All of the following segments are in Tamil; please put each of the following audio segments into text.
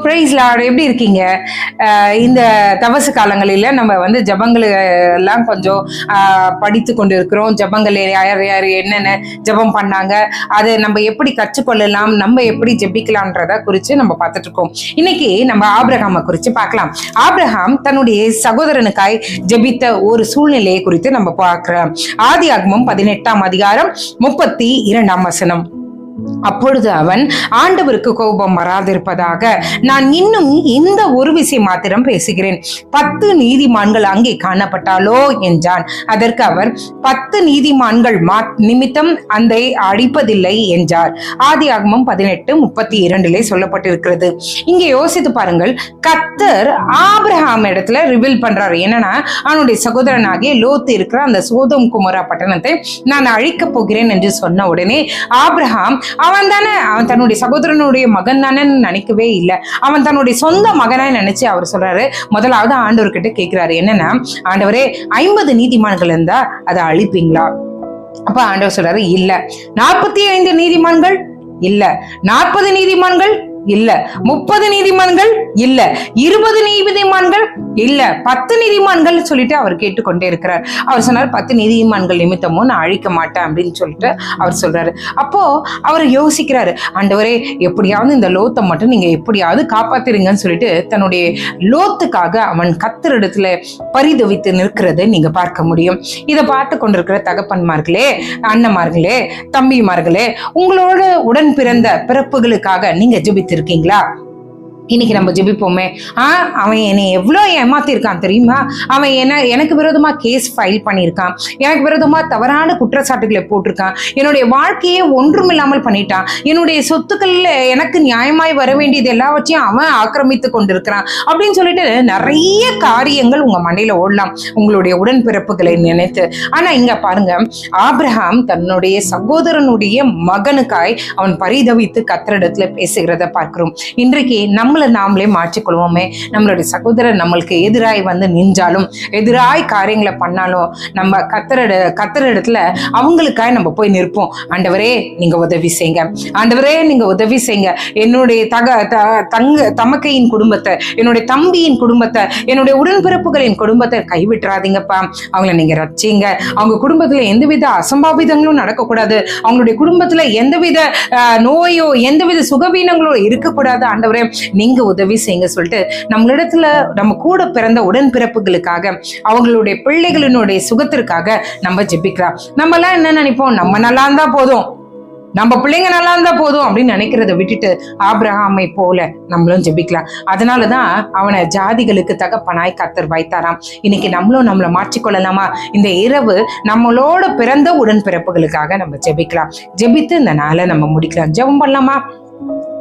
பிரைஸ் லார்ட், எப்படி இருக்கீங்க? இந்த தவசு காலங்களில நம்ம ஜபங்கள் எல்லாம் கொஞ்சம் படித்து கொண்டு இருக்கிறோம். ஜபங்கள் யார் யார் என்னென்ன ஜபம் பண்ணாங்க, அதை நம்ம எப்படி கற்றுக்கொள்ளலாம், நம்ம எப்படி ஜெபிக்கலாம்ன்றத குறித்து நம்ம பார்த்துட்டு இருக்கோம். இன்னைக்கு நம்ம ஆபிரகாமை குறித்து பார்க்கலாம். ஆபிரகாம் தன்னுடைய சகோதரனுக்காய் ஜெபித்த ஒரு சூழ்நிலையை குறித்து நம்ம பார்க்கிறோம். ஆதியாகமம் 18ஆம் அதிகாரம் 32ஆம் வசனம். அப்பொழுது அவன், ஆண்டவருக்கு கோபம் வராதிருப்பதாக, நான் இன்னும் இந்த ஒரு விஷயம் மாத்திரம் பேசுகிறேன். 10 நீதிமான்கள் அங்கே காணப்பட்டாலோ என்றான். அதற்கு அவர், 10 நீதிமான்கள் நிமித்தம் அந்த அடிப்பதில்லை என்றார். ஆதியாகமம் 18:32 சொல்லப்பட்டிருக்கிறது. இங்கே யோசித்து பாருங்கள். கர்த்தர் ஆபிரகாம் இடத்துல ரிவீல் பண்றாரு. என்னன்னா, அவனுடைய சகோதரனாகிய லோத்து இருக்கிற அந்த சோதோம் குமரா பட்டணத்தை நான் அழிக்க போகிறேன் என்று சொன்ன உடனே ஆபிரகாம் அவன் தன்னுடைய சகோதரனுடைய மகன் தானே நினைக்கவே இல்லை. அவன் தன்னுடைய சொந்த மகனாய் நினைச்சு அவர் சொல்றாரு. முதலாவது ஆண்டவர்கிட்ட கேட்கிறாரு, என்னன்னா, ஆண்டவரே 50 நீதிமான்கள் இருந்தா அதை அழிப்பீங்களா? அப்ப ஆண்டவர் சொல்றாரு, இல்ல. 45 நீதிமான்கள் இல்ல, 40 நீதிமான்கள் இல்ல, 30 நீதிமான்கள் இல்ல, 20 நீதிமான்கள் இல்ல, 10 நீதிமான்கள் சொல்லிட்டு அவர் கேட்டுக்கொண்டே இருக்கிறார். அவர் சொன்னார், 10 நீதிமான்கள் நிமித்தமும் நான் அழிக்க மாட்டேன் அப்படின்னு சொல்லிட்டு அவர் சொல்றாரு. அப்போ அவர் யோசிக்கிறாரு, ஆண்டவரே எப்படியாவது இந்த லோத்தை மட்டும் நீங்க எப்படியாவது காப்பாத்திருங்கன்னு சொல்லிட்டு தன்னுடைய லோத்துக்காக அவன் கர்த்தரிடத்துல பரிதவித்து நிற்கிறத நீங்க பார்க்க முடியும். இதை பார்த்து கொண்டிருக்கிற தகப்பன்மார்களே, அண்ணன்மார்களே, தம்பிமார்களே, உங்களோட உடன் பிறந்த பிறப்புகளுக்காக நீங்க ஜெபித்திருக்கீங்களா? இன்னைக்கு நம்ம ஜெபிப்போமே, அவன் என்னை எவ்வளோ ஏமாத்திருக்கான் தெரியுமா? அவன் எனக்கு விரோதமா கேஸ் ஃபைல் பண்ணியிருக்கான், எனக்கு விரோதமா தவறான குற்றச்சாட்டுகளை போட்டிருக்கான், என்னுடைய வாழ்க்கையே ஒன்றுமில்லாமல் பண்ணிட்டான், என்னுடைய சொத்துக்கள்ல எனக்கு நியாயமாய் வர வேண்டியது எல்லாவற்றையும் அவன் ஆக்கிரமித்து கொண்டிருக்கிறான் அப்படின்னு சொல்லிட்டு நிறைய காரியங்கள் உங்க மண்டையில ஓடலாம், உங்களுடைய உடன்பிறப்புகளை நினைத்து. ஆனா இங்க பாருங்க, ஆபிரகாம் தன்னுடைய சகோதரனுடைய மகனுக்காய் அவன் பரிதவித்து கர்த்தரிடத்துல பேசுகிறத பார்க்கிறோம். இன்றைக்கு நாமளே மாற்றிக்கொள்வோமே. நம்மளுடைய சகோதரர் நம்மளுக்கு எதிராய் நின்றாலும், எதிராய் காரியங்களை பண்ணாலும், நம்ம கர்த்தரிடத்துல அவங்களுக்காய் நம்ம போய் நிற்போம். ஆண்டவரே நீங்க உதவி செய்யுங்க, ஆண்டவரே நீங்க உதவி செய்யுங்க. என்னுடைய தமக்கையின் குடும்பத்தை, என்னுடைய தம்பியின் குடும்பத்தை, என்னுடைய உடன்பிறப்புகளின் குடும்பத்தை கைவிட்டுறாதீங்கப்பா. அவங்கள நீங்க ரட்சிங்க. அவங்க குடும்பத்துல எந்தவித அசம்பாவிதங்களும் நடக்கக்கூடாது. அவங்களுடைய குடும்பத்துல எந்தவித நோயோ எந்தவித சுகவீனங்களோ இருக்கக்கூடாது. ஆண்டவரே நீங்க உதவி செய்யுங்க சொல்லிட்டு நம்மளிடத்துல நம்ம கூட பிறந்த உடன்பிறப்புகளுக்காக, அவங்களுடைய பிள்ளைகளினுடைய சுகத்திற்காக நம்ம ஜெபிக்கலாம். நம்ம எல்லாம் என்ன நினைப்போம், நம்ம நல்லா இருந்தா போதும், நம்ம பிள்ளைங்க நல்லா இருந்தா போதும் அப்படின்னு நினைக்கிறத விட்டுட்டு ஆபிரகாமை போல நம்மளும் ஜெபிக்கலாம். அதனாலதான் அவனை ஜாதிகளுக்கு தகப்பனாய் கர்த்தர் வைத்தாராம். இன்னைக்கு நம்மளும் நம்மளை மாற்றிக்கொள்ளலாமா? இந்த இரவு நம்மளோட பிறந்த உடன்பிறப்புகளுக்காக நம்ம ஜெபிக்கலாம். ஜெபித்து இந்த நாளை நம்ம முடிக்கலாம். ஜெபம் பண்ணலாமா?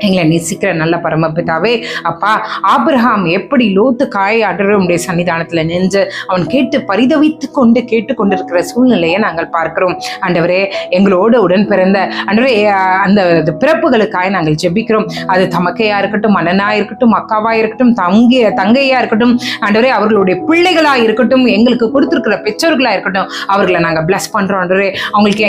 எங்களை நேசிக்கிற நல்ல பரமபிதாவே, அப்பா, ஆபிரகாம் எப்படி லோத்து ஆண்டவருடைய சன்னிதானத்துல நின்று அவன் பரிதவித்து கொண்டு கேட்டுக்கொண்டிருக்கிற சூழ்நிலையை நாங்கள் பார்க்கிறோம். ஆண்டவரே, எங்களோட உடன் பிறந்த ஆண்டவரே அந்த பிறப்புகளுக்காக நாங்கள் ஜெபிக்கிறோம். அது தமக்கையா இருக்கட்டும், அண்ணனா இருக்கட்டும், அக்காவா இருக்கட்டும், தங்கையா இருக்கட்டும், ஆண்டவரே அவர்களுடைய பிள்ளைகளா இருக்கட்டும், எங்களுக்கு கொடுத்திருக்கிற பெற்றோர்களா இருக்கட்டும், அவர்களை நாங்க பிளஸ் பண்றோம். ஆண்டவரே,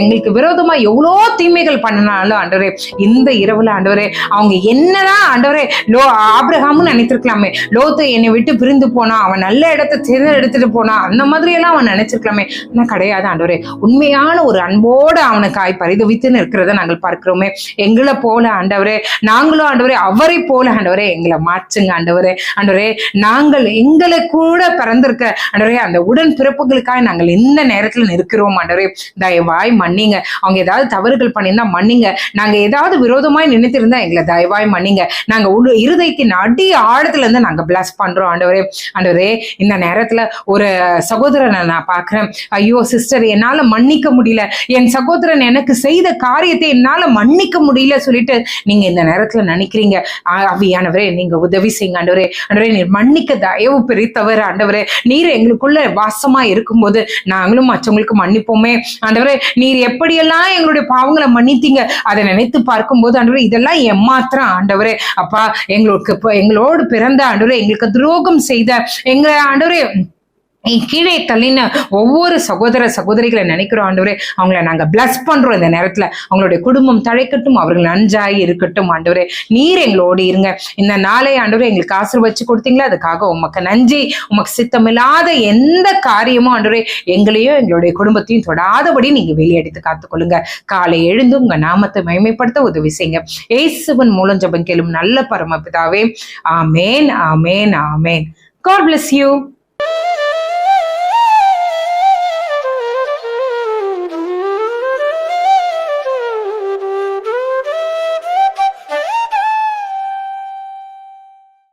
எங்களுக்கு விரோதமா எவ்வளோ தீமைகள் பண்ணினாலும் ஆண்டவரே, இந்த இரவுல ஆண்டவரே அவங்க என்னதான் ஆண்டவரே ஆபிரகாமும் நினைத்திருக்கலாமே, லோத்து என்னை விட்டு பிரிந்து போனா, அவன் நல்ல இடத்தை தேர்ந்தெடுத்துட்டு போனா, அந்த மாதிரி எல்லாம் அவன் நினைச்சிருக்கலாமே. ஆனா கிடையாது ஆண்டவரே. உண்மையான ஒரு அன்போடு அவனுக்காய் பரிதவித்துன்னு இருக்கிறத நாங்கள் பார்க்கிறோமே. எங்களை போல ஆண்டவரே, நாங்களும் ஆண்டவரே அவரை போல ஆண்டவரே எங்களை மாற்றுங்க ஆண்டவரே. ஆண்டவரே, நாங்கள் எங்களை கூட பிறந்திருக்க ஆண்டவரே அந்த உடன் பிறப்புகளுக்காக நாங்கள் இந்த நேரத்துல நிற்கிறோம் ஆண்டவரே. தயவாய் மன்னிங்க. அவங்க ஏதாவது தவறுகள் பண்ணியிருந்தா மன்னிங்க. நாங்க ஏதாவது விரோதமாய் நினைத்திருந்தா எங்களை தயவாய் மன்னிங்க. நாங்க இருதயத்தின் அடி ஆழத்துல இருந்து நாங்க பிளஸ் பண்றோம் ஆண்டவரே. ஆண்டவரே, இந்த நேரத்துல ஒரு சகோதரனை நான் பாக்குறேன். ஐயோ சிஸ்டர், என்னால மன்னிக்க முடியல, என் சகோதரன் எனக்கு செய்த காரியத்தை என்னால மன்னிக்க முடியல சொல்லிட்டு நீங்க இந்த நேரத்துல நினைக்கிறீங்க. ஆவியானவரே, நீங்க உதவி செய்யுங்க ஆண்டவரே. ஆண்டவரே, நீர் மன்னிக்க தயவு பிரித்தவர் ஆண்டவரே. நீர் எங்களுக்குள்ள வாசமா இருக்கும்போது நாங்களும் மற்றவங்களுக்கு மன்னிப்போமே. ஆண்டவரே, நீர் எப்படியெல்லாம் எங்களுடைய பாவங்களை மன்னித்தீங்க அதை நினைத்து பார்க்கும்போது ஆண்டவரே, இதெல்லாம் ஏமாத்திரம் ஆண்டவரே. அப்பா, எங்களோடு பிறந்த ஆண்டவரே, எங்களுக்கு துரோகம் செய்த எங்களை ஆண்டவரே கீழே தள்ளின ஒவ்வொரு சகோதர சகோதரிகளை நினைக்கிறோம் ஆண்டவரே. அவங்கள நாங்க பிளஸ் பண்றோம். இந்த நேரத்துல அவங்களுடைய குடும்பம் தழைக்கட்டும், அவர்கள் நன்றாய் இருக்கட்டும் ஆண்டவரே. நீர் எங்களோடு இருங்க. இந்த நாளை ஆண்டவரே எங்களுக்கு ஆசீர்வதிச்சு கொடுத்தீங்களா, அதுக்காக உமக்கு நன்றி. உமக்கு சித்தமில்லாத எந்த காரியமும் ஆண்டவரே எங்களையும் எங்களுடைய குடும்பத்தையும் தொடாதபடி நீங்க வெளியடித்து காத்துக்கொள்ளுங்க. காலை எழுந்து உங்க நாமத்தை மகிமைப்படுத்த உதவி செய்யுங்க. இயேசுவின் மூலம் ஜெபம் கேளும் நல்ல பரமபிதாவே. ஆமேன், ஆமேன், ஆமேன். God bless you.